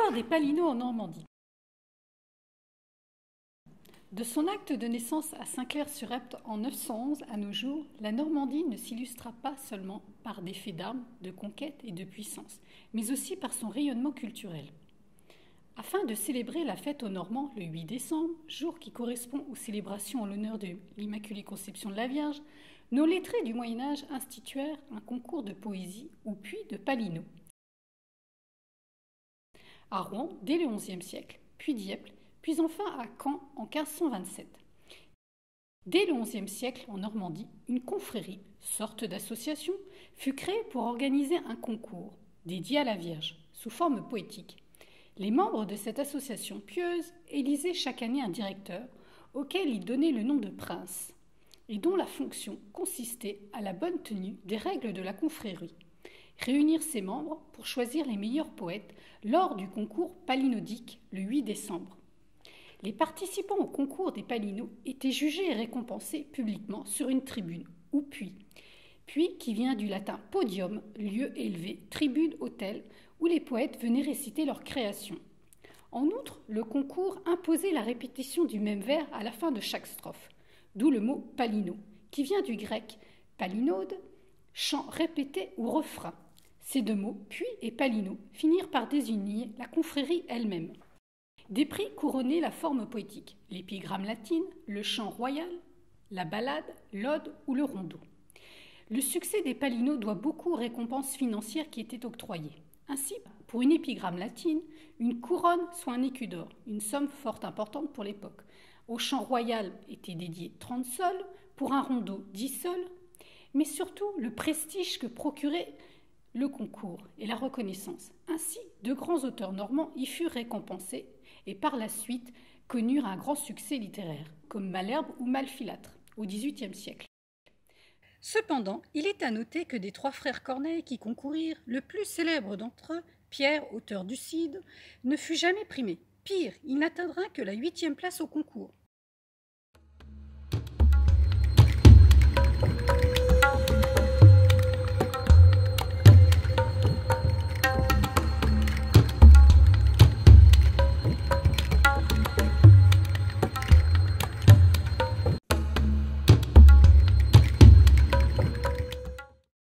L'histoire des Palinots en Normandie. De son acte de naissance à Saint-Clair-sur-Epte en 911 à nos jours, la Normandie ne s'illustra pas seulement par des faits d'armes, de conquête et de puissance, mais aussi par son rayonnement culturel. Afin de célébrer la fête aux Normands le 8 décembre, jour qui correspond aux célébrations en l'honneur de l'Immaculée Conception de la Vierge, nos lettrés du Moyen-Âge instituèrent un concours de poésie ou puits de Palinots. À Rouen dès le XIe siècle, puis Dieppe, puis enfin à Caen en 1527. Dès le XIe siècle, en Normandie, une confrérie, sorte d'association, fut créée pour organiser un concours dédié à la Vierge, sous forme poétique. Les membres de cette association pieuse élisaient chaque année un directeur, auquel ils donnaient le nom de prince, et dont la fonction consistait à la bonne tenue des règles de la confrérie. Réunir ses membres pour choisir les meilleurs poètes lors du concours palinodique le 8 décembre. Les participants au concours des Palinots étaient jugés et récompensés publiquement sur une tribune, ou puits. Puits qui vient du latin podium, lieu élevé, tribune, autel, où les poètes venaient réciter leurs créations. En outre, le concours imposait la répétition du même vers à la fin de chaque strophe, d'où le mot palinot, qui vient du grec palinode, chant répété ou refrain. Ces deux mots, puits et palinot, finirent par désigner la confrérie elle-même. Des prix couronnaient la forme poétique, l'épigramme latine, le chant royal, la ballade, l'ode ou le rondeau. Le succès des Palinots doit beaucoup aux récompenses financières qui étaient octroyées. Ainsi, pour une épigramme latine, une couronne soit un écu d'or, une somme fort importante pour l'époque. Au chant royal étaient dédiés 30 sols, pour un rondeau 10 sols, mais surtout le prestige que procurait le concours et la reconnaissance. Ainsi, de grands auteurs normands y furent récompensés et par la suite connurent un grand succès littéraire, comme Malherbe ou Malfilâtre, au XVIIIe siècle. Cependant, il est à noter que des trois frères Corneille qui concourirent, le plus célèbre d'entre eux, Pierre, auteur du Cid, ne fut jamais primé. Pire, il n'atteindra que la 8e place au concours.